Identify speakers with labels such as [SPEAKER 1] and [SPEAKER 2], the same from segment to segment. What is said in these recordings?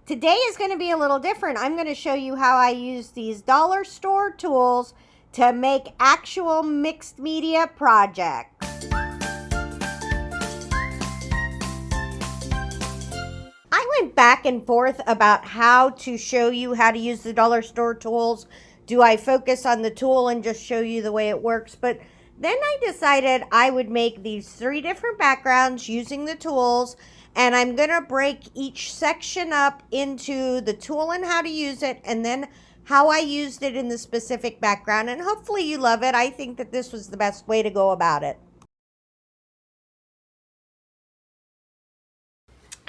[SPEAKER 1] Today is going to be a little different. I'm going to show you how I use these dollar store tools to make actual mixed media projects. I went back and forth about how to show you how to use the dollar store tools. Do I focus on the tool and just show you the way it works? But then I decided I would make these 3 different backgrounds using the tools, and I'm going to break each section up into the tool and how to use it, and then how I used it in the specific background. And hopefully you love it. I think that this was the best way to go about it.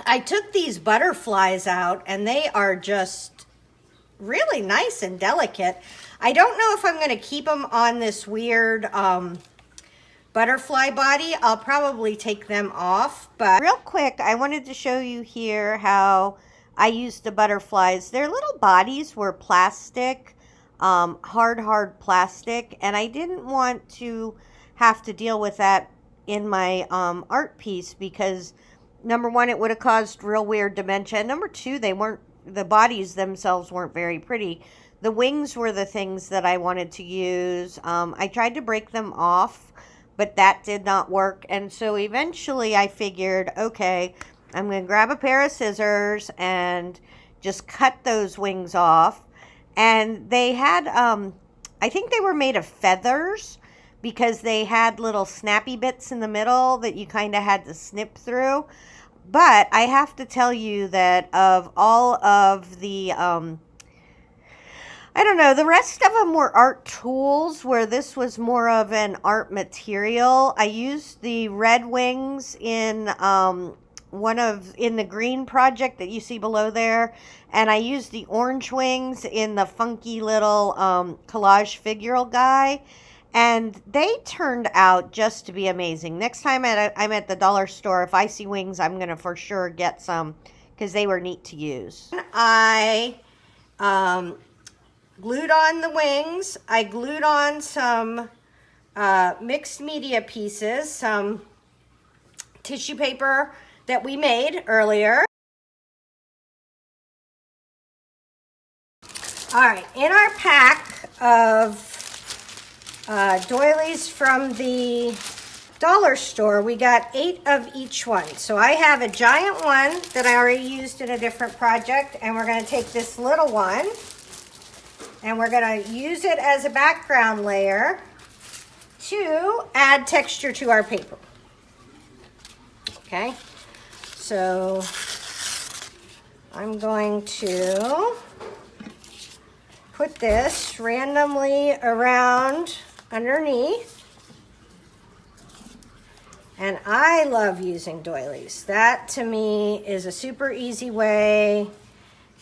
[SPEAKER 1] I took these butterflies out, and they are just really nice and delicate. I don't know if I'm going to keep them on this weird butterfly body. I'll probably take them off, but real quick, I wanted to show you here how I used the butterflies. Their little bodies were plastic, hard plastic, and I didn't want to have to deal with that in my art piece because number 1, it would have caused real weird dementia. And number 2, the bodies themselves weren't very pretty. The wings were the things that I wanted to use. I tried to break them off, but that did not work. And so eventually I figured, okay, I'm going to grab a pair of scissors and just cut those wings off. And they had, I think they were made of feathers because they had little snappy bits in the middle that you kind of had to snip through. But I have to tell you that of all of the, I don't know, the rest of them were art tools, where this was more of an art material. I used the red wings in in the green project that you see below there, and I used the orange wings in the funky little collage figural guy, and they turned out just to be amazing. Next time I'm at the dollar store, if I see wings, I'm going to for sure get some because they were neat to use. I glued on the wings. I glued on some mixed media pieces, some tissue paper that we made earlier. All right, in our pack of doilies from the dollar store, we got 8 of each one. So I have a giant one that I already used in a different project, and we're going to take this little one and we're going to use it as a background layer to add texture to our paper. Okay, so I'm going to put this randomly around underneath. And I love using doilies. That to me is a super easy way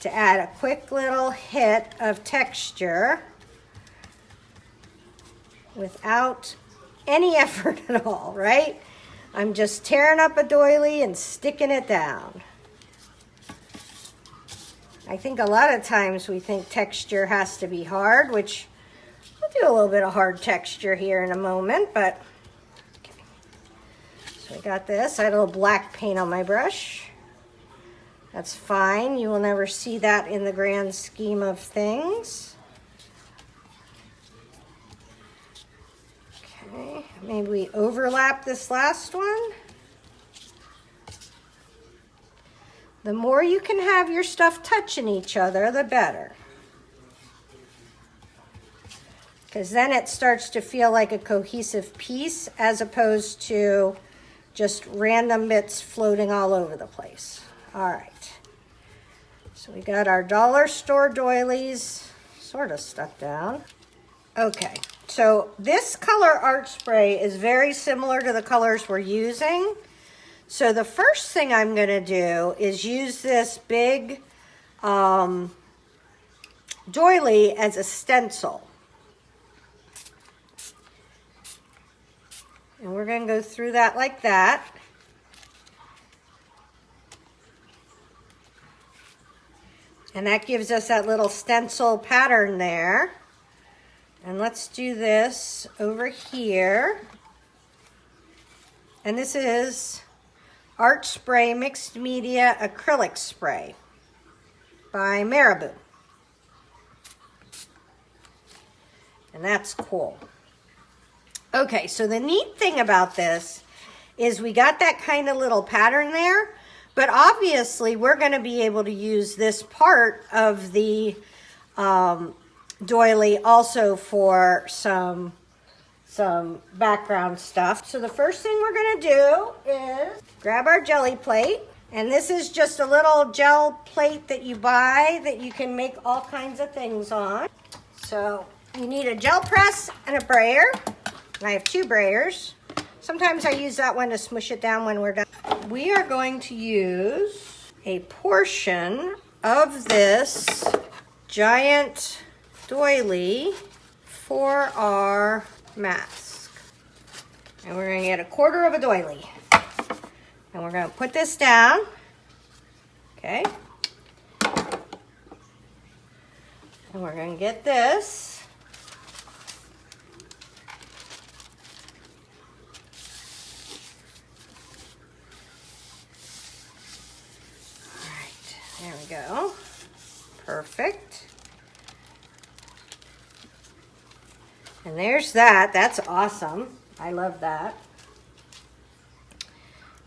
[SPEAKER 1] to add a quick little hit of texture without any effort at all, right? I'm just tearing up a doily and sticking it down. I think a lot of times we think texture has to be hard, which we'll do a little bit of hard texture here in a moment, but okay. So I got this. I had a little black paint on my brush. That's fine. You will never see that in the grand scheme of things. Okay, maybe we overlap this last one. The more you can have your stuff touching each other, the better. Because then it starts to feel like a cohesive piece as opposed to just random bits floating all over the place. All right. So we got our dollar store doilies sort of stuck down. Okay. So this color art spray is very similar to the colors we're using. So the first thing I'm going to do is use this big doily as a stencil. And we're going to go through that like that. And that gives us that little stencil pattern there. And let's do this over here. And this is Art Spray Mixed Media Acrylic Spray. by Marabou. And that's cool. Okay, so the neat thing about this is we got that kind of little pattern there, but obviously we're going to be able to use this part of the doily also for some background stuff. So the first thing we're going to do is grab our jelly plate. And this is just a little gel plate that you buy that you can make all kinds of things on. So you need a gel press and a brayer. And I have 2 brayers. Sometimes I use that one to smush it down when we're done. We are going to use a portion of this giant doily for our mask. And we're going to get 1/4 of a doily. And we're going to put this down. Okay. And we're going to get this. All right. There we go. Perfect. And there's that. That's awesome. I love that.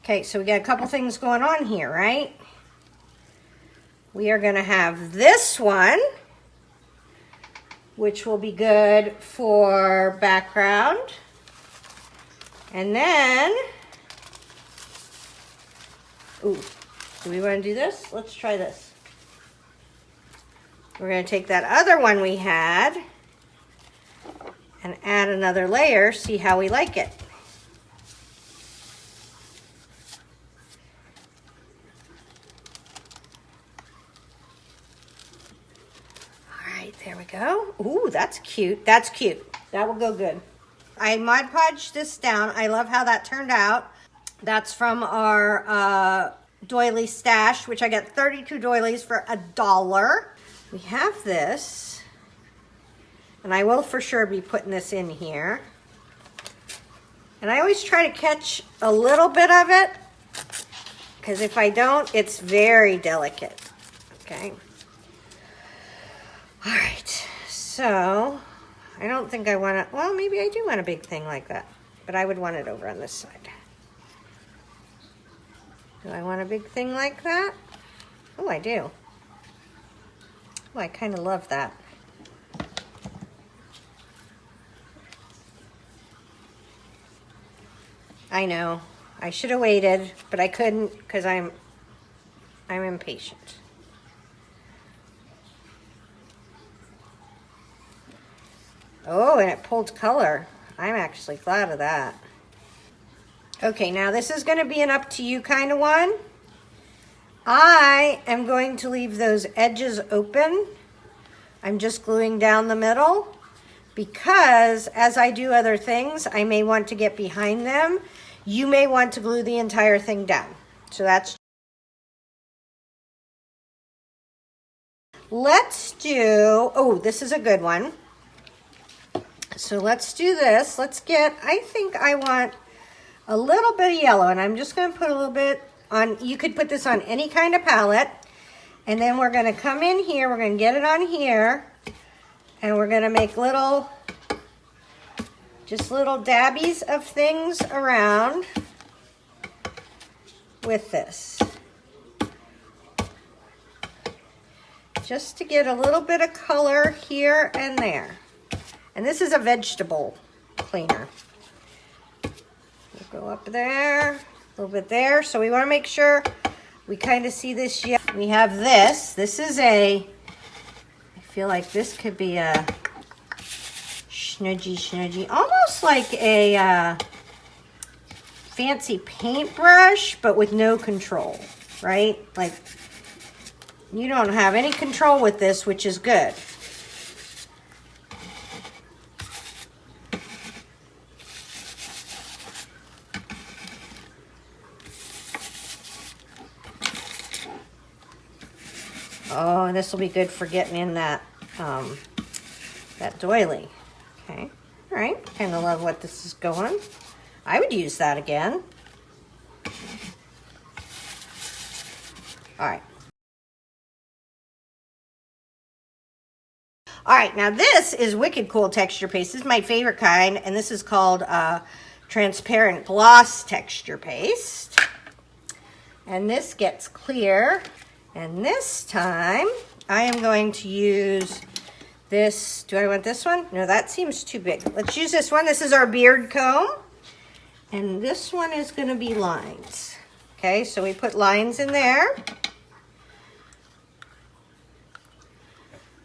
[SPEAKER 1] Okay, so we got a couple things going on here, right? We are going to have this one, which will be good for background. And then, ooh, do we want to do this? Let's try this. We're going to take that other one we had and add another layer, see how we like it. There we go. Ooh, that's cute. That's cute. That will go good. I Mod Podged this down. I love how that turned out. That's from our doily stash, which I got 32 doilies for $1. We have this, and I will for sure be putting this in here. And I always try to catch a little bit of it, because if I don't, it's very delicate. Okay. All right, so I don't think I want to, well, maybe I do want a big thing like that, but I would want it over on this side. Do I want a big thing like that? Oh, I do. Oh, I kind of love that. I know, I should have waited, but I couldn't because I'm impatient. Oh, and it pulled color. I'm actually glad of that. Okay, now this is going to be an up to you kind of one. I am going to leave those edges open. I'm just gluing down the middle because as I do other things, I may want to get behind them. You may want to glue the entire thing down. So that's. Let's do, oh, this is a good one. So let's do this. Let's get, I think I want a little bit of yellow, and I'm just going to put a little bit on, you could put this on any kind of palette, and then we're going to come in here, we're going to get it on here, and we're going to make little, just little dabbies of things around with this. Just to get a little bit of color here and there. And this is a vegetable cleaner. We'll go up there, a little bit there. So we want to make sure we kind of see this yet. We have this. This is a, I feel like this could be a snudgy, almost like a fancy paintbrush, but with no control, right? Like, you don't have any control with this, which is good. Oh, and this will be good for getting in that that doily. Okay, all right. Kind of love what this is going. I would use that again. All right. All right, now this is wicked cool texture paste. This is my favorite kind, and this is called transparent gloss texture paste. And this gets clear, and this time I am going to use this. Do I want this one? No, that seems too big. Let's use this one. This is our beard comb, and this one is going to be lines. Okay, so we put lines in there.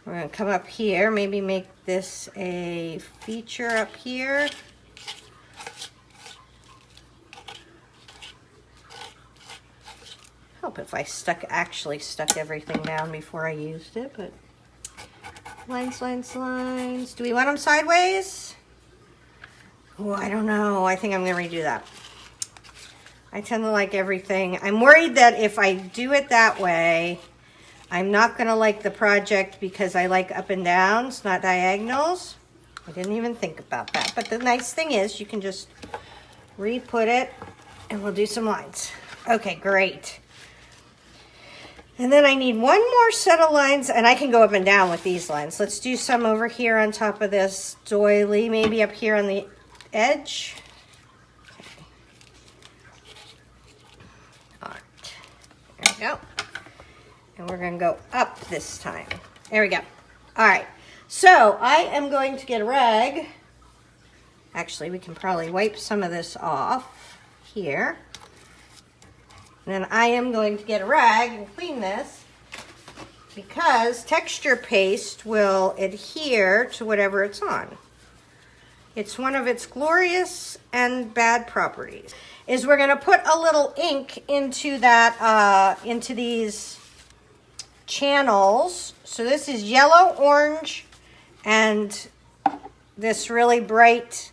[SPEAKER 1] We're going to come up here, maybe make this a feature up here. Help if I actually stuck everything down before I used it, but lines, lines, lines. Do we want them sideways? Oh, I don't know. I think I'm going to redo that. I tend to like everything. I'm worried that if I do it that way, I'm not going to like the project because I like up and downs, not diagonals. I didn't even think about that. But the nice thing is you can just re-put it and we'll do some lines. Okay, great. And then I need one more set of lines, and I can go up and down with these lines. Let's do some over here on top of this doily, maybe up here on the edge. Okay. All right, there we go. And we're going to go up this time. There we go. All right. So I am going to get a rag. Actually, we can probably wipe some of this off here. And then I am going to get a rag and clean this because texture paste will adhere to whatever it's on. It's one of its glorious and bad properties. Is we're going to put a little ink into that, into these channels. So this is yellow, orange, and this really bright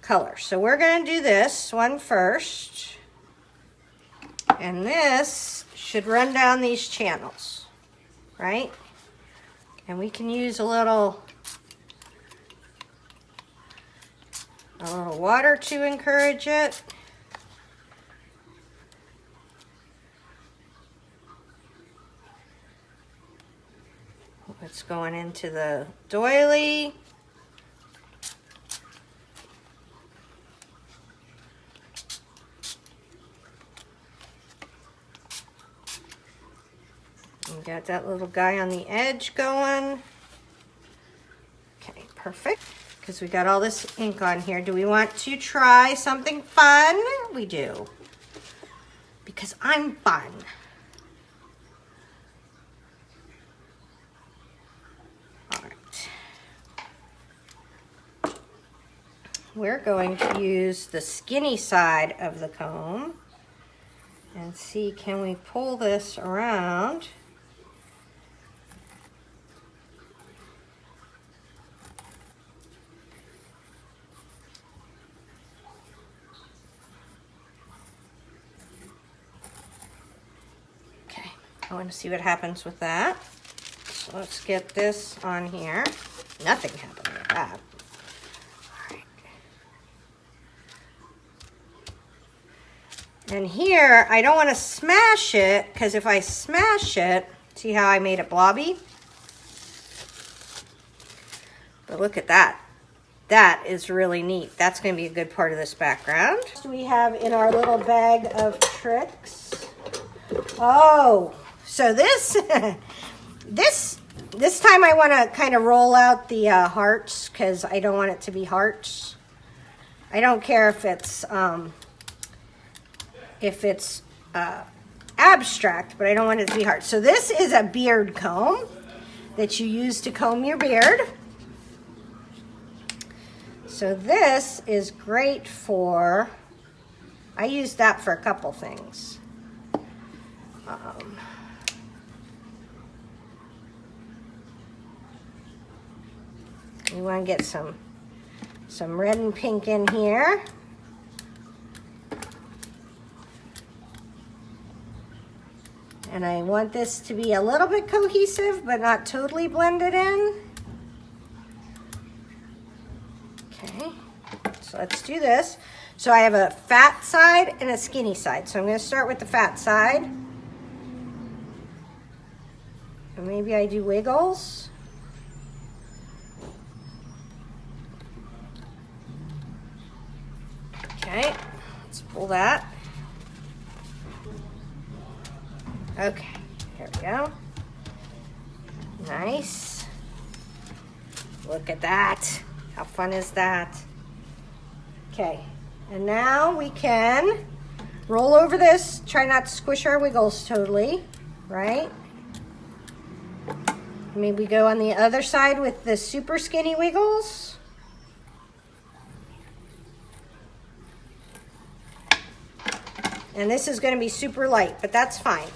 [SPEAKER 1] color. So we're going to do this one first, and this should run down these channels, right? And we can use a little water to encourage it. It's going into the doily. We got that little guy on the edge going. Okay, perfect. Because we got all this ink on here. Do we want to try something fun? We do. Because I'm fun. We're going to use the skinny side of the comb and see, can we pull this around? Okay, I want to see what happens with that. So let's get this on here. Nothing happened with that. And here, I don't want to smash it, because if I smash it, see how I made it blobby? But look at that. That is really neat. That's going to be a good part of this background. We have in our little bag of tricks. Oh, so this, this time I want to kind of roll out the hearts, because I don't want it to be hearts. I don't care if it's abstract, but I don't want it to be hard. So this is a beard comb that you use to comb your beard. So this is great for, I use that for a couple things. You want to get some red and pink in here. And I want this to be a little bit cohesive, but not totally blended in. Okay, so let's do this. So I have a fat side and a skinny side. So I'm going to start with the fat side. And maybe I do wiggles. Okay, let's pull that. Okay, here we go. Nice. Look at that. How fun is that? Okay, and now we can roll over this. Try not to squish our wiggles totally, right? Maybe go on the other side with the super skinny wiggles. And this is going to be super light, but that's fine.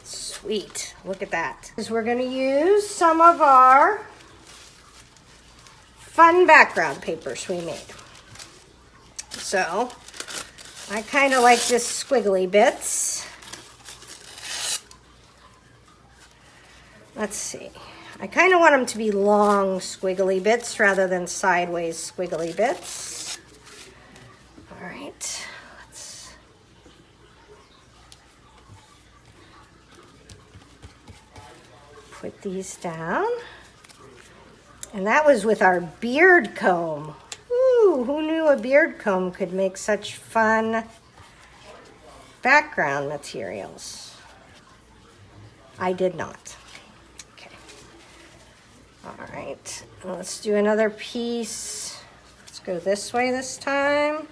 [SPEAKER 1] Sweet, look at that. Because we're going to use some of our fun background papers we made. So, I kind of like this squiggly bits. Let's see. I kind of want them to be long squiggly bits rather than sideways squiggly bits. All right. Let's put these down. And that was with our beard comb. Ooh, who knew a beard comb could make such fun background materials? I did not. Okay. All right, let's do another piece. Let's go this way this time.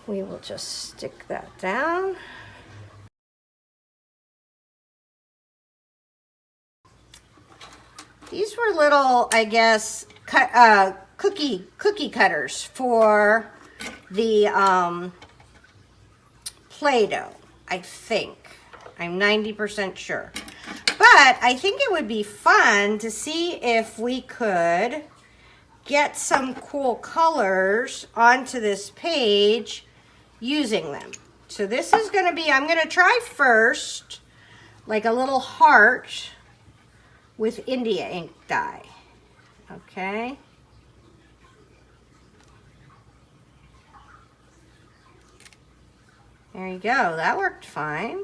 [SPEAKER 1] We will just stick that down. These were little, I guess, cookie cutters for the Play-Doh, I think. I'm 90% sure. But I think it would be fun to see if we could get some cool colors onto this page using them. So this is going to be, I'm going to try first like a little heart with India ink dye. Okay. There you go. That worked fine.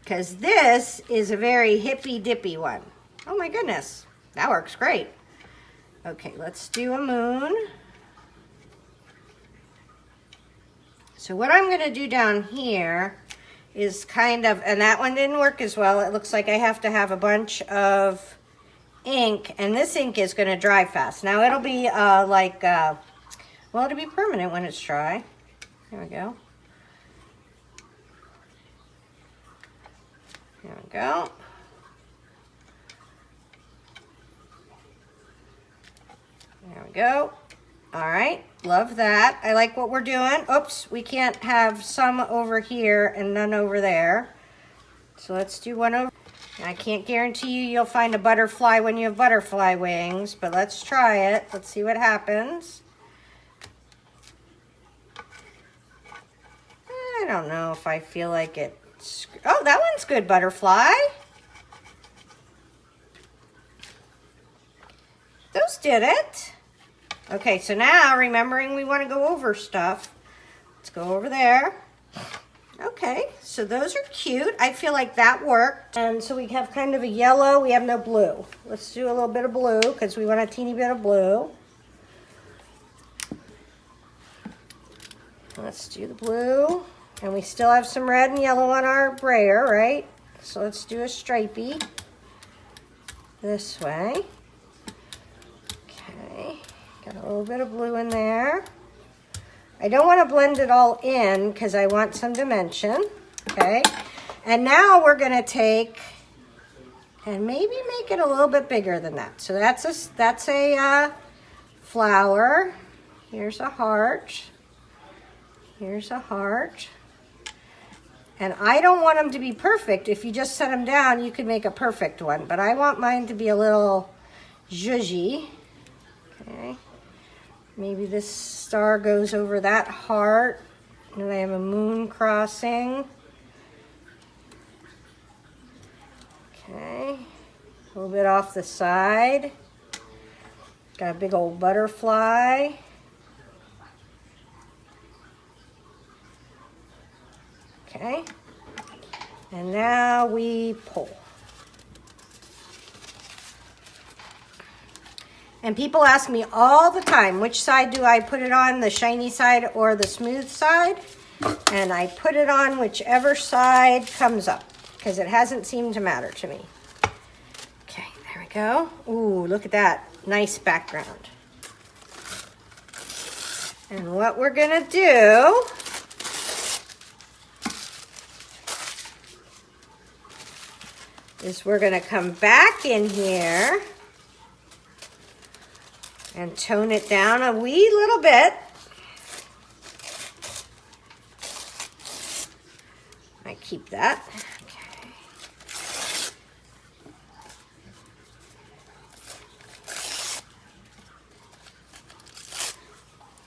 [SPEAKER 1] Because this is a very hippy-dippy one. Oh my goodness. That works great. Okay, let's do a moon. So what I'm going to do down here is kind of, and that one didn't work as well. It looks like I have to have a bunch of ink, and this ink is going to dry fast. Now it'll be well, it'll be permanent when it's dry. There we go. There we go. There we go. All right, love that. I like what we're doing. Oops, we can't have some over here and none over there. So let's do one over. I can't guarantee you'll find a butterfly when you have butterfly wings, but let's try it. Let's see what happens. I don't know if I feel like it. Oh, that one's good, butterfly. Those did it. Okay, so now remembering we want to go over stuff. Let's go over there. Okay, so those are cute. I feel like that worked. And so we have kind of a yellow. We have no blue. Let's do a little bit of blue because we want a teeny bit of blue. Let's do the blue. And we still have some red and yellow on our brayer, right? So let's do a stripey this way. Okay, got a little bit of blue in there. I don't want to blend it all in because I want some dimension, okay? And now we're going to take and maybe make it a little bit bigger than that. So that's a flower. Here's a heart. Here's a heart. And I don't want them to be perfect. If you just set them down, you could make a perfect one. But I want mine to be a little zhuzhy. Okay. Maybe this star goes over that heart. And I have a moon crossing. Okay. A little bit off the side. Got a big old butterfly. Okay. And now we pull. And people ask me all the time, which side do I put it on, the shiny side or the smooth side? And I put it on whichever side comes up, because it hasn't seemed to matter to me. Okay, there we go. Ooh, look at that. Nice background. And what we're gonna do is we're gonna come back in here and tone it down a wee little bit. I keep that. Okay.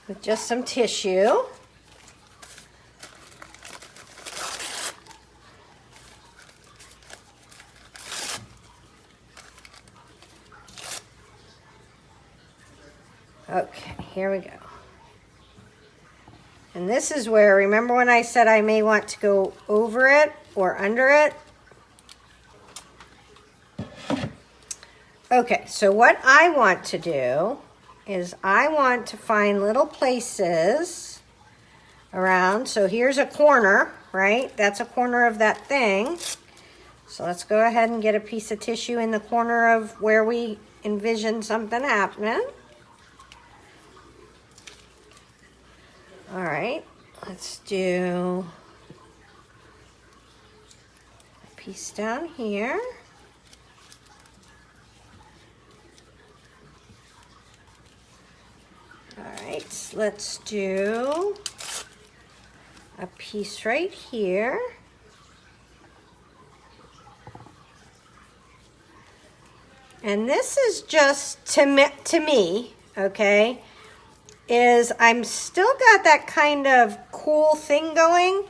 [SPEAKER 1] With just some tissue. Okay, here we go. And this is where, remember when I said I may want to go over it or under it? Okay, so what I want to do is I want to find little places around. So here's a corner, right? That's a corner of that thing. So let's go ahead and get a piece of tissue in the corner of where we envision something happening. All right, let's do a piece down here. All right, let's do a piece right here. And this is just to me, okay, is I'm still got that kind of cool thing going,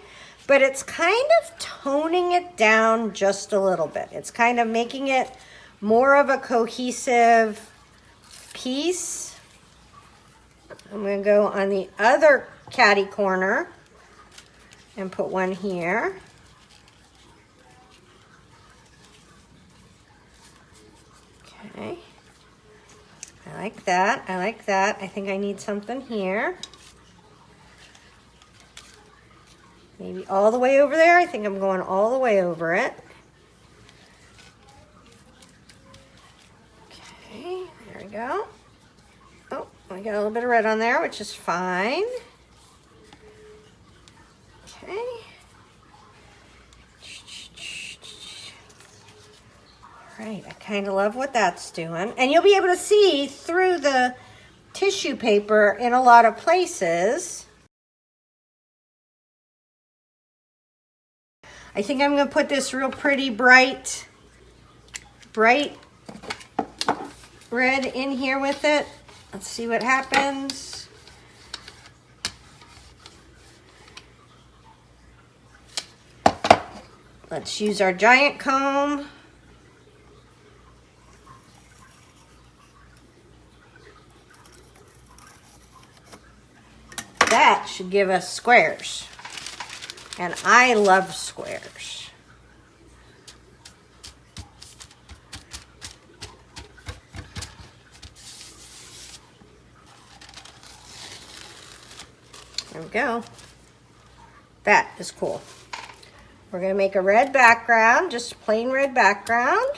[SPEAKER 1] but it's kind of toning it down just a little bit. It's kind of making it more of a cohesive piece. I'm going to go on the other catty corner and put one here. Okay. I like that. I like that. I think I need something here. Maybe all the way over there. I think I'm going all the way over it. Okay, there we go. Oh, I got a little bit of red on there, which is fine. Okay. Right, I kind of love what that's doing. And you'll be able to see through the tissue paper in a lot of places. I think I'm going to put this real pretty bright red in here with it. Let's see what happens. Let's use our giant comb. That should give us squares. And I love squares. There we go. That is cool. We're going to make a red background, just a plain red background.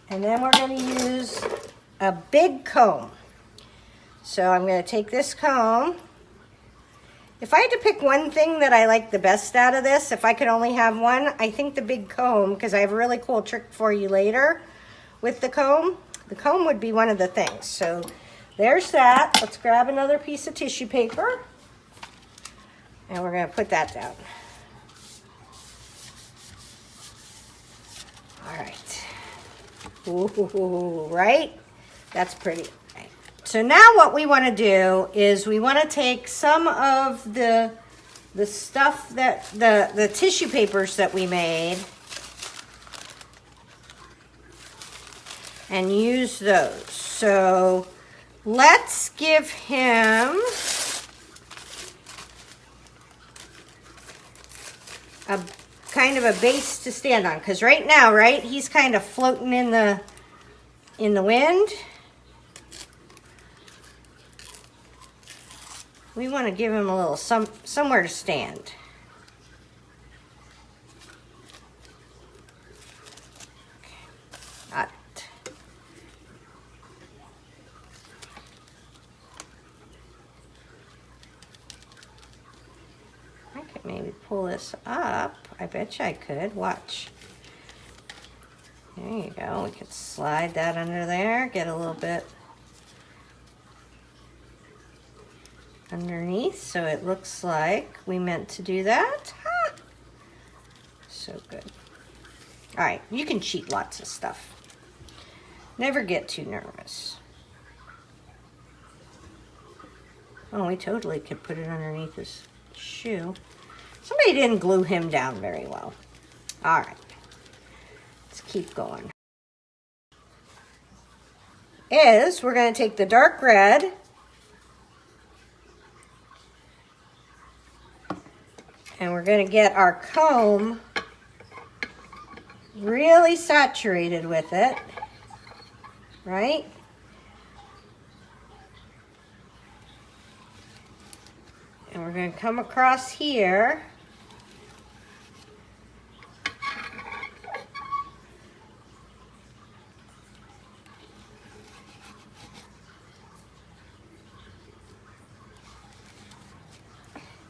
[SPEAKER 1] And then we're going to use a big comb. So I'm going to take this comb. If I had to pick one thing that I like the best out of this, if I could only have one, I think the big comb, because I have a really cool trick for you later with the comb. The comb would be one of the things. So there's that. Let's grab another piece of tissue paper. And we're going to put that down. All right. Ooh, right? That's pretty. Right. So now what we want to do is we want to take some of the the stuff that, the tissue papers that we made and use those. So let's give him a kind of a base to stand on, because right now, right, he's kind of floating in the wind. We want to give him a little somewhere to stand. Okay. I could maybe pull this up. I bet you I could. Watch. There you go. We could slide that under there. Get a little bit underneath so it looks like we meant to do that. Ha! So good. All right. You can cheat lots of stuff. Never get too nervous. Oh, we totally could put it underneath his shoe. Somebody didn't glue him down very well. All right, let's keep going. We're going to take the dark red and we're going to get our comb really saturated with it, right? And we're going to come across here.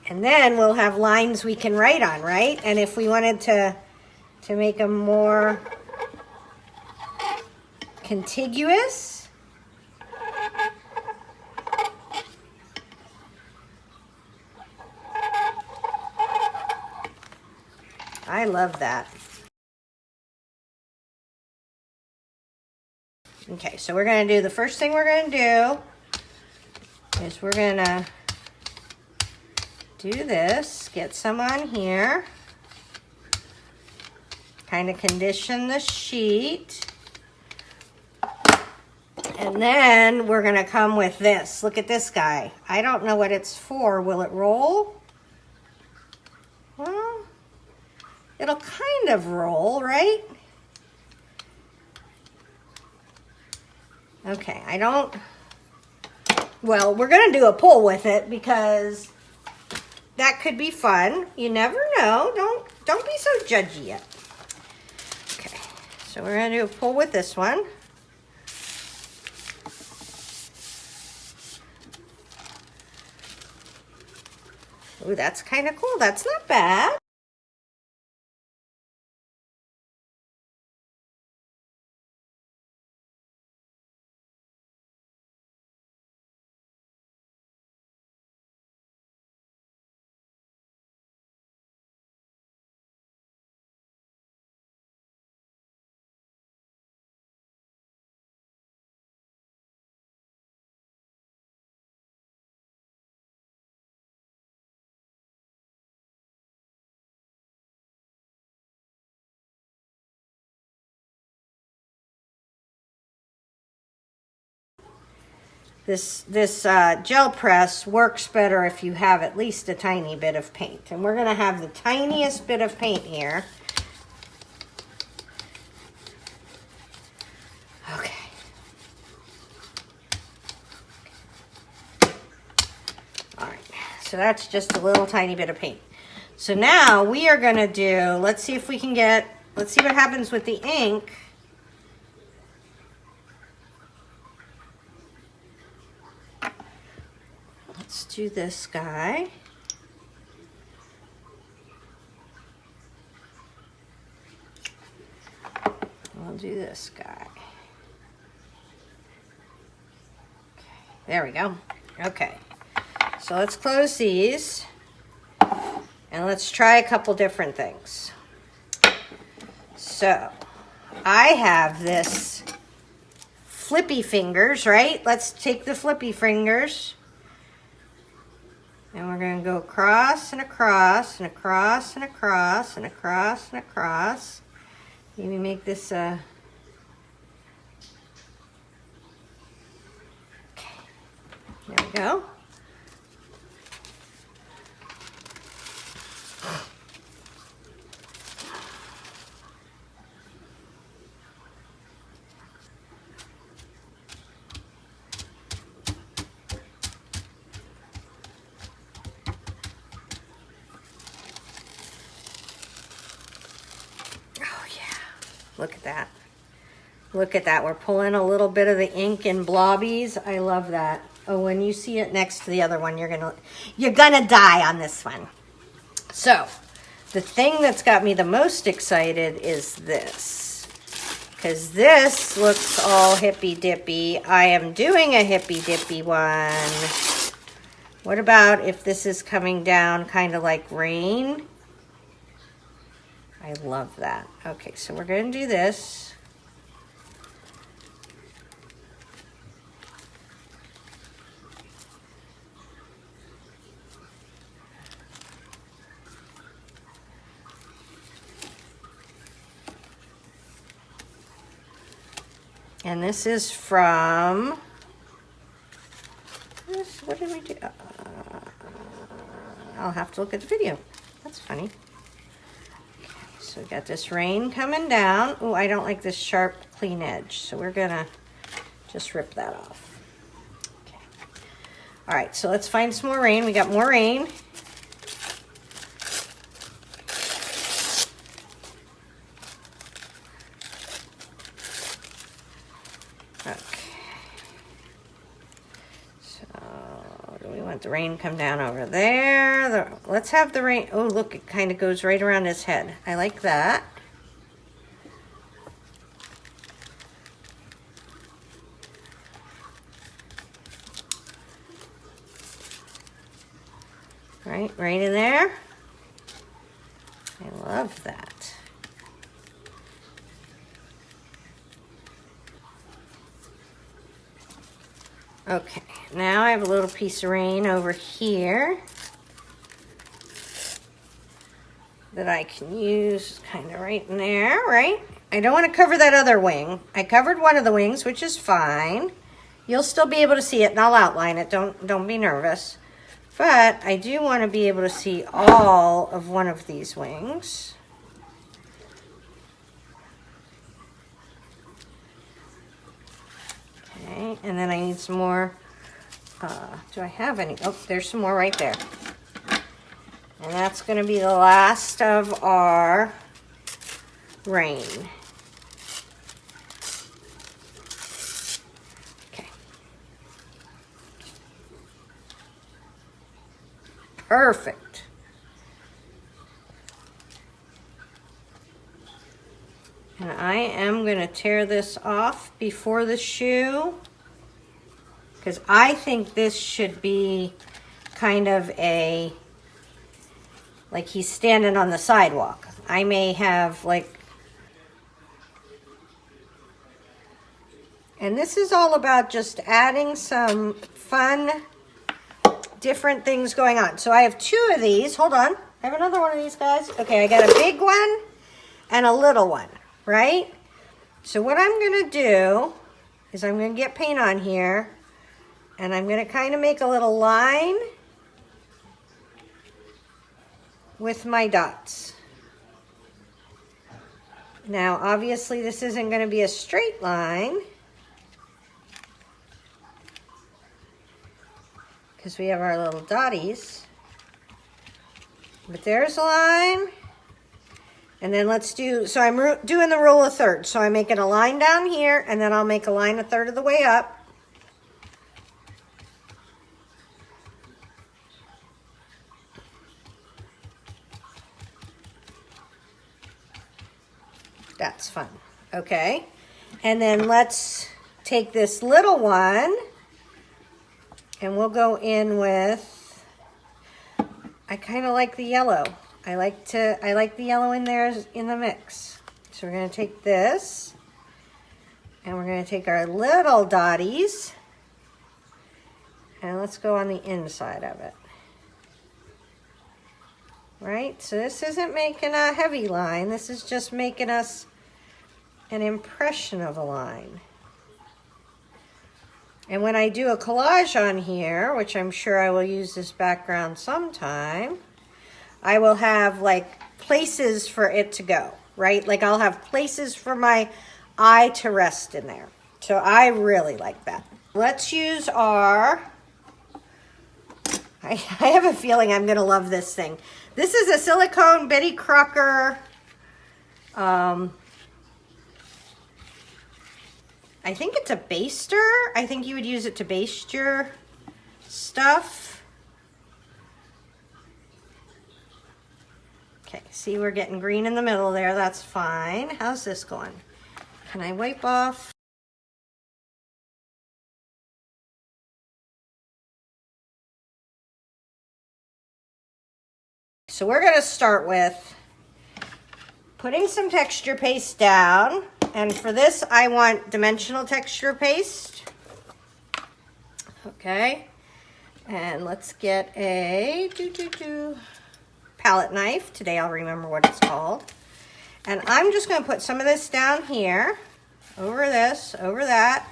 [SPEAKER 1] And then we'll have lines we can write on, right? And if we wanted to make them more contiguous, I love that. Okay, so we're going to do, the first thing we're going to do is we're going to do this, get some on here, kind of condition the sheet, and then we're going to come with this. Look at this guy. I don't know what it's for. Will it roll? Well, it'll kind of roll, right? Okay, well, we're going to do a pull with it because that could be fun. You never know. Don't be so judgy yet. Okay, so we're going to do a pull with this one. Ooh, that's kind of cool. That's not bad. This gel press works better if you have at least a tiny bit of paint. And we're going to have the tiniest bit of paint here. Okay. All right. So that's just a little tiny bit of paint. So now we are going to do, let's see if we can get, let's see what happens with the ink. Let's do this guy. We'll do this guy. Okay, there we go. Okay, so let's close these and let's try a couple different things. So I have this flippy fingers, right? Let's take the flippy fingers. And we're going to go across and across and across and across and across and across. Maybe make this a... Okay, there we go. Look at that. Look at that. We're pulling a little bit of the ink in blobbies. I love that. Oh, when you see it next to the other one, you're gonna die on this one. So, the thing that's got me the most excited is this. Because this looks all hippy-dippy. I am doing a hippy-dippy one. What about if this is coming down kind of like rain? I love that. Okay, so we're going to do this. And this is from, what did we do? I'll have to look at the video. That's funny. So we got this rain coming down. Oh, I don't like this sharp, clean edge. So we're gonna just rip that off. Okay. All right, so let's find some more rain. We got more rain. Okay. So do we want the rain come down over there? Let's have the rain. Oh, look, it kind of goes right around his head. I like that. Right in there. I love that. Okay, now I have a little piece of rain over here that I can use kind of right in there, right? I don't want to cover that other wing. I covered one of the wings, which is fine. You'll still be able to see it, and I'll outline it. Don't be nervous. But I do want to be able to see all of one of these wings. Okay, and then I need some more. Do I have any? Oh, there's some more right there. And that's going to be the last of our rain. Okay. Perfect. And I am going to tear this off before the shoe, because I think this should be kind of a, like he's standing on the sidewalk. I may have like, and this is all about just adding some fun, different things going on. So I have two of these. Hold on. I have another one of these, guys. Okay, I got a big one and a little one, right? So what I'm going to do is I'm going to get paint on here, and I'm going to kind of make a little line with my dots. Now, obviously, this isn't going to be a straight line because we have our little dotties. But there's a line. And then let's do, so I'm doing the rule of thirds. So I'm making a line down here, and then I'll make a line a third of the way up. That's fun. Okay. And then let's take this little one and we'll go in with, I kind of like the yellow. I like the yellow in there in the mix. So we're going to take this and we're going to take our little dotties and let's go on the inside of it. right? So this isn't making a heavy line. This is just making us an impression of a line. And when I do a collage on here, which I'm sure I will use this background sometime, I will have like places for it to go, right? Like I'll have places for my eye to rest in there. So I really like that. Let's use our, I have a feeling I'm gonna love this thing. This is a silicone Betty Crocker, I think it's a baster. I think you would use it to baste your stuff. Okay, see we're getting green in the middle there, that's fine. How's this going? Can I wipe off? So we're gonna start with putting some texture paste down. And for this, I want dimensional texture paste. Okay. And let's get a palette knife. Today I'll remember what it's called. And I'm just going to put some of this down here, over this, over that.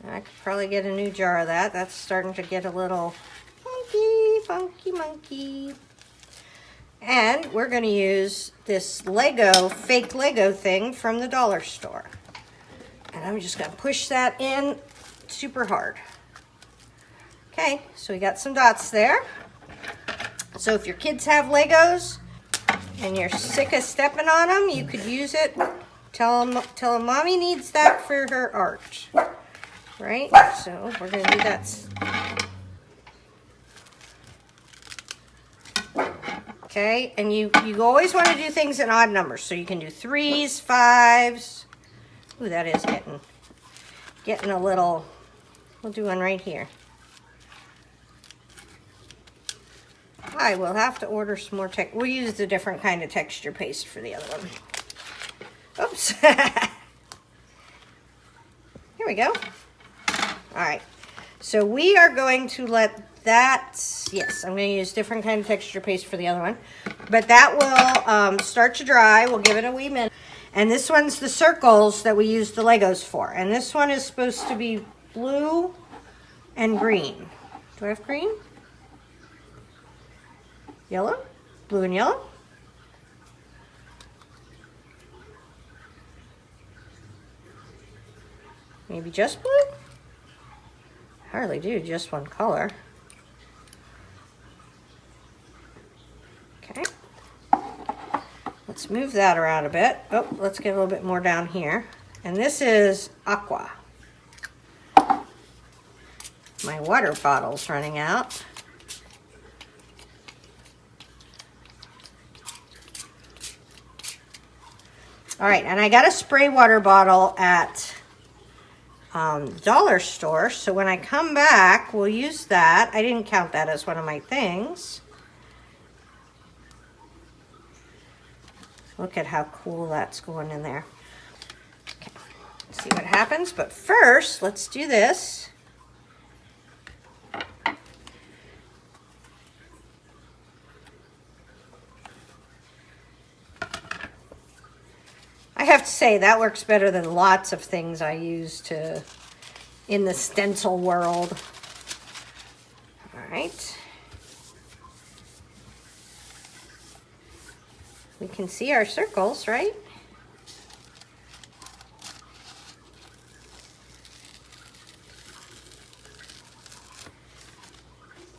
[SPEAKER 1] I could probably get a new jar of that. That's starting to get a little funky monkey. And we're going to use this Lego, fake Lego thing from the dollar store. And I'm just going to push that in super hard. Okay, so we got some dots there. So if your kids have Legos and you're sick of stepping on them, you could use it. Tell them mommy needs that for her art. Right? So we're going to do that. Okay, and you always want to do things in odd numbers. So you can do 3s, 5s. Ooh, that is getting a little, we'll do one right here. I will have to order some more we'll use a different kind of texture paste for the other one. Oops. Here we go. All right, so we are going to let that, yes, I'm going to use different kind of texture paste for the other one. But that will start to dry. We'll give it a wee minute. And this one's the circles that we use the Legos for. And this one is supposed to be blue and green. Do I have green? Yellow? Blue and yellow? Maybe just blue? Hardly do, just one color. Okay. Let's move that around a bit. Oh, let's get a little bit more down here. And this is aqua. My water bottle's running out. All right, and I got a spray water bottle at dollar store, so when I come back, we'll use that. I didn't count that as one of my things. Look at how cool that's going in there. Okay, let's see what happens, but first, let's do this. I have to say, that works better than lots of things I use in the stencil world. All right. We can see our circles, right?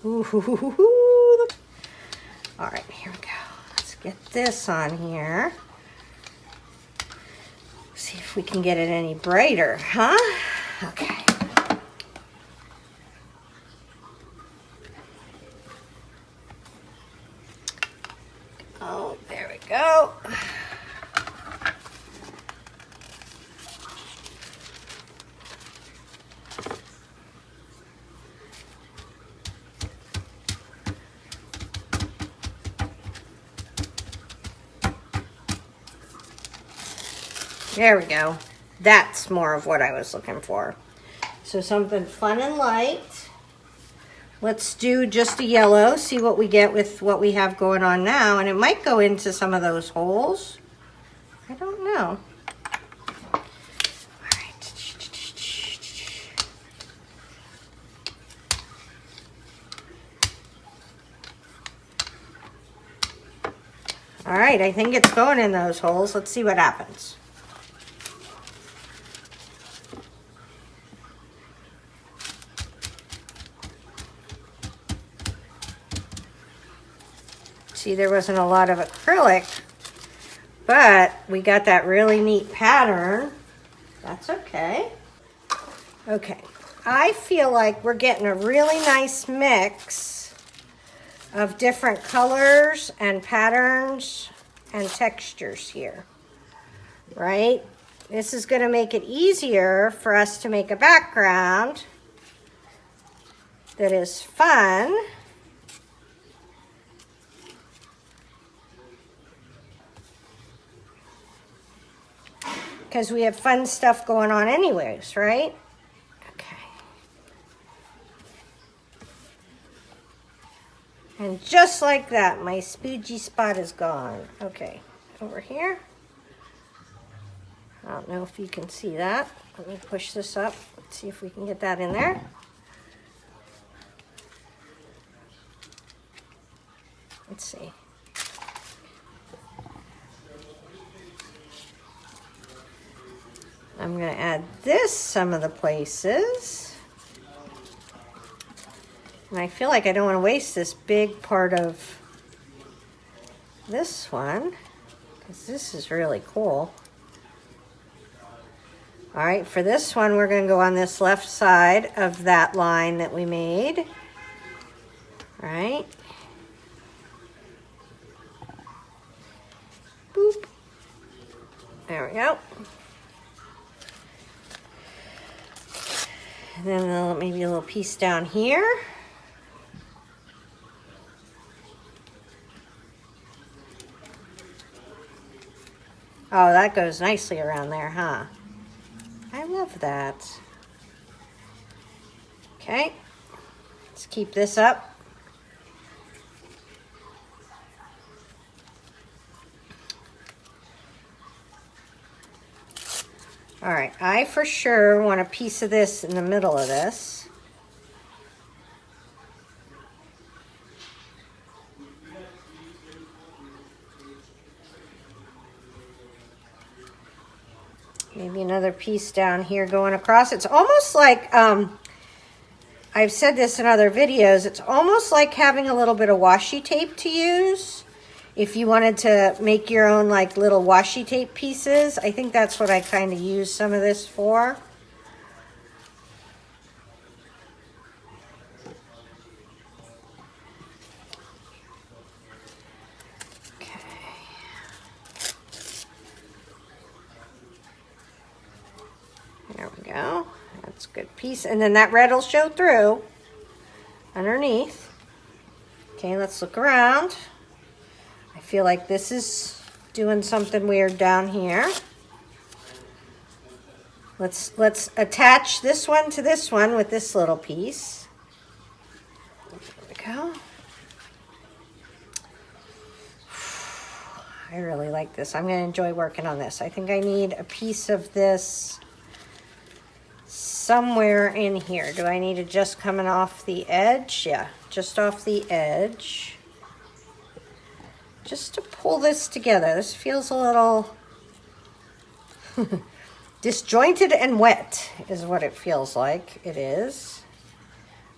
[SPEAKER 1] Ooh. All right, here we go. Let's get this on here. See if we can get it any brighter, huh? Okay. Oh, there we go. There we go. That's more of what I was looking for. So something fun and light. Let's do just a yellow, see what we get with what we have going on now. And it might go into some of those holes. I don't know. All right. All right, I think it's going in those holes. Let's see what happens. See, there wasn't a lot of acrylic, but we got that really neat pattern. That's okay. Okay, I feel like we're getting a really nice mix of different colors and patterns and textures here, right? This is going to make it easier for us to make a background that is fun. Because we have fun stuff going on anyways, right? Okay. And just like that, my spoogey spot is gone. Okay, over here. I don't know if you can see that. Let me push this up. Let's see if we can get that in there. Let's see. I'm going to add this some of the places. And I feel like I don't want to waste this big part of this one, because this is really cool. All right, for this one, we're going to go on this left side of that line that we made. All right. Boop. There we go. And then maybe a little piece down here. Oh, that goes nicely around there, huh? I love that. Okay, let's keep this up. All right, I for sure want a piece of this in the middle of this. Maybe another piece down here going across. It's almost like, I've said this in other videos, it's almost like having a little bit of washi tape to use. If you wanted to make your own like little washi tape pieces, I think that's what I kind of use some of this for. Okay. There we go. That's a good piece. And then that red will show through underneath. Okay, let's look around. I feel like this is doing something weird down here. Let's attach this one to this one with this little piece. There we go. I really like this. I'm going to enjoy working on this. I think I need a piece of this somewhere in here. Do I need it just coming off the edge? Yeah, just off the edge. Just to pull this together. This feels a little disjointed and wet is what it feels like. It is.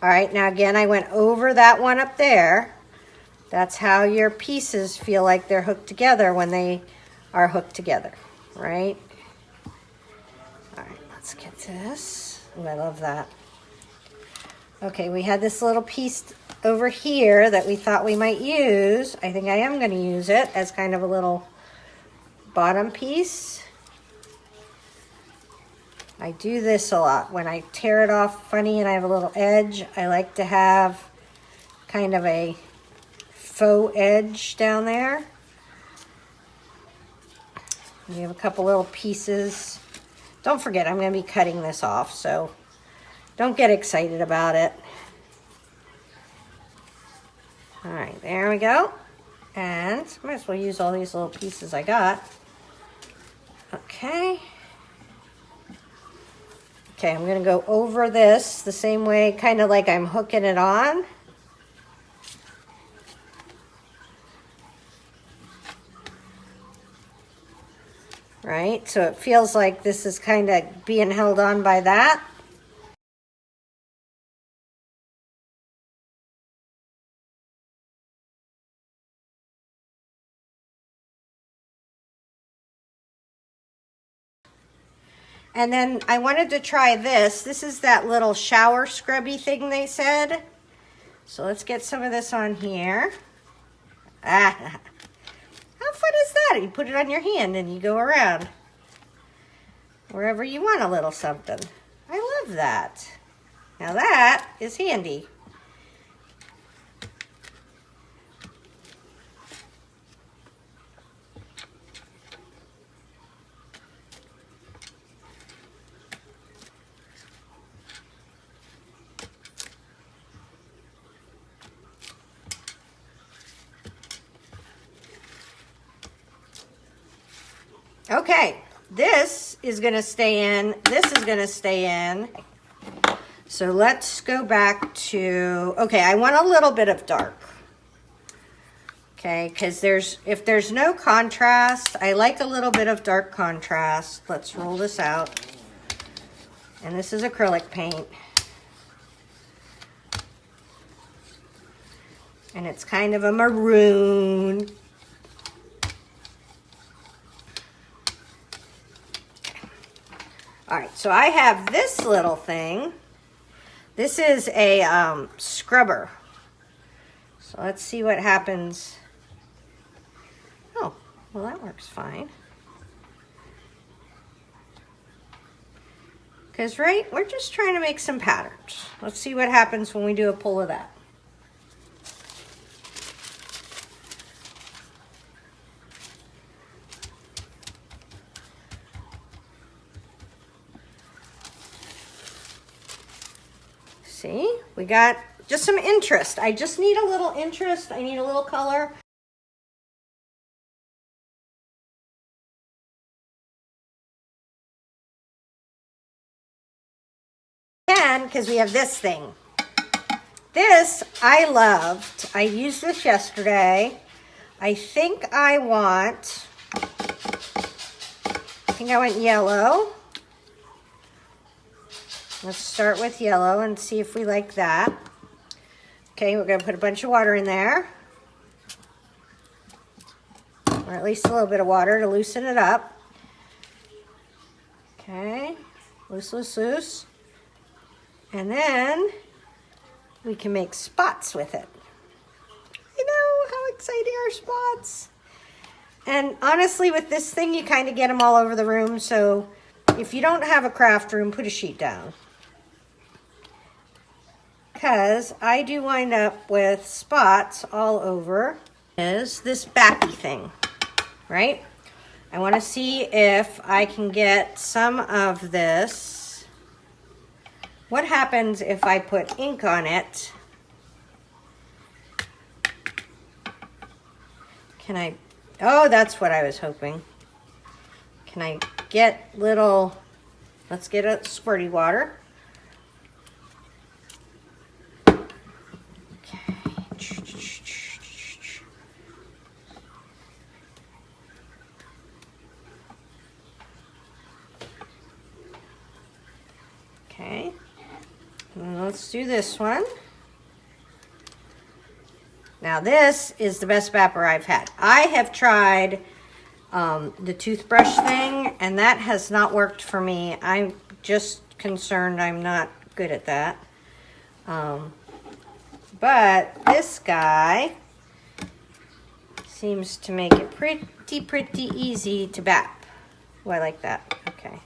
[SPEAKER 1] All right, now again, I went over that one up there. That's how your pieces feel like they're hooked together when they are hooked together, right? All right, let's get this. Oh, I love that. Okay, we had this little piece over here that we thought we might use. I think I am going to use it as kind of a little bottom piece. I do this a lot. When I tear it off funny and I have a little edge, I like to have kind of a faux edge down there. We have a couple little pieces. Don't forget, I'm going to be cutting this off, so Don't get excited about it. All right, there we go. And might as well use all these little pieces I got. Okay. Okay, I'm gonna go over this the same way, kind of like I'm hooking it on. Right, so it feels like this is kind of being held on by that. And then I wanted to try this. This is that little shower scrubby thing they said. So let's get some of this on here. Ah, how fun is that? You put it on your hand and you go around wherever you want a little something. I love that. Now that is handy. Okay, this is gonna stay in, this is gonna stay in. So let's go back to, okay, I want a little bit of dark. Okay, because if there's no contrast, I like a little bit of dark contrast. Let's roll this out. And this is acrylic paint. And it's kind of a maroon. All right, so I have this little thing. This is a scrubber. So let's see what happens. Oh, well that works fine. Because, right, we're just trying to make some patterns. Let's see what happens when we do a pull of that. See, we got just some interest. I just need a little interest. I need a little color. And because we have this thing. This I loved. I used this yesterday. I think I went yellow. Let's start with yellow and see if we like that. Okay, we're gonna put a bunch of water in there. Or at least a little bit of water to loosen it up. Okay, loose, loose, loose. And then we can make spots with it. I know, how exciting are spots. And honestly, with this thing, you kind of get them all over the room. So if you don't have a craft room, put a sheet down. Because I do wind up with spots all over. Is this backy thing, right? I want to see if I can get some of this. What happens if I put ink on it? Can I, oh, that's what I was hoping. Can I get little, let's get a squirty water. Okay, and let's do this one. Now this is the best vapor I've had. I have tried the toothbrush thing, and that has not worked for me. I'm just concerned I'm not good at that. But this guy seems to make it pretty easy to bap. Oh, I like that. Okay.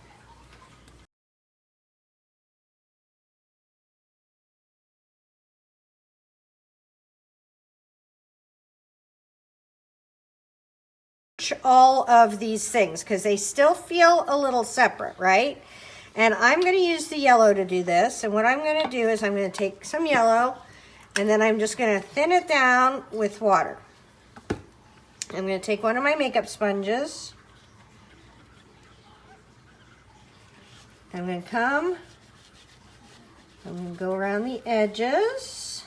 [SPEAKER 1] All of these things because they still feel a little separate, right? And I'm going to use the yellow to do this. And what I'm going to do is I'm going to take some yellow and then I'm just going to thin it down with water. I'm going to take one of my makeup sponges. I'm going to come. I'm going to go around the edges.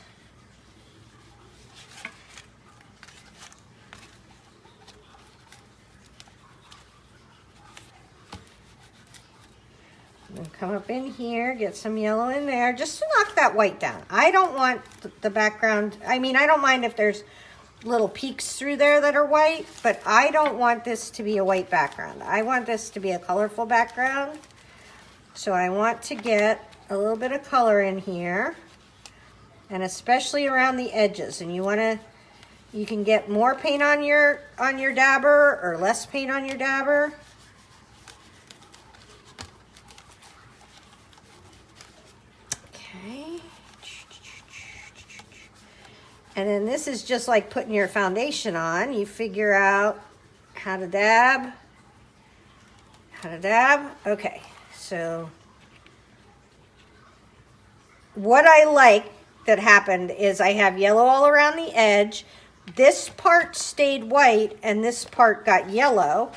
[SPEAKER 1] I'm going to come up in here, get some yellow in there, just to knock that white down. I don't want the background, I mean, I don't mind if there's little peaks through there that are white, but I don't want this to be a white background. I want this to be a colorful background. So I want to get a little bit of color in here, and especially around the edges. And you can get more paint on your dabber or less paint on your dabber. Okay. And then this is just like putting your foundation on. You figure out how to dab. Okay, so what I like that happened is I have yellow all around the edge. This part stayed white and this part got yellow.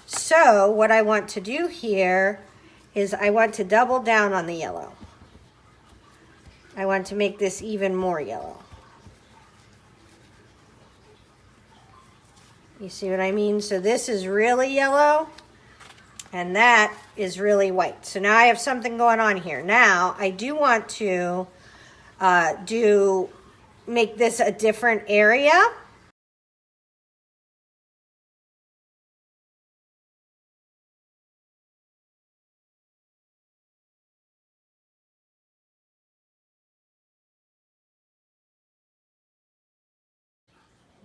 [SPEAKER 1] So what I want to do here is I want to double down on the yellow. I want to make this even more yellow. You see what I mean? So this is really yellow and that is really white. So now I have something going on here. Now I do want to make this a different area.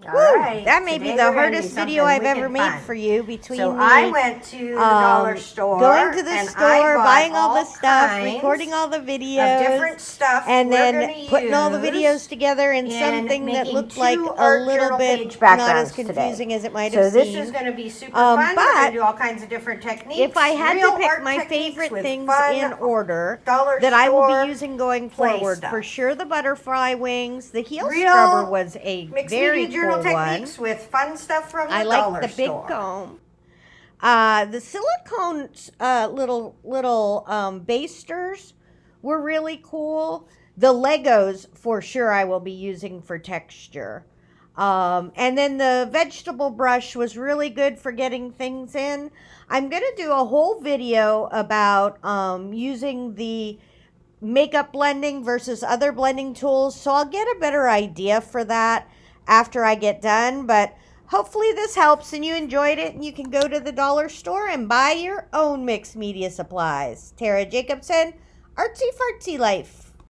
[SPEAKER 1] All right. That may be the hardest video I've ever made for you. So I went to the dollar store, going to the store, buying all the stuff, recording all the videos, of different stuff, and then putting all the videos together in something that looked like a little bit not as confusing as it might have seemed. So this is going to be super fun. We're going to do all kinds of different techniques. If I had to pick my favorite things in order that I will be using going forward, for sure the butterfly wings, the heel scrubber was a very cool techniques with fun stuff from the dollar store. I like the big comb. The silicone little basters were really cool. The Legos for sure I will be using for texture. And then the vegetable brush was really good for getting things in. I'm going to do a whole video about using the makeup blending versus other blending tools, so I'll get a better idea for that after I get done. But hopefully this helps and you enjoyed it, and you can go to the dollar store and buy your own mixed media supplies. Tara Jacobsen, Artsy Fartsy Life.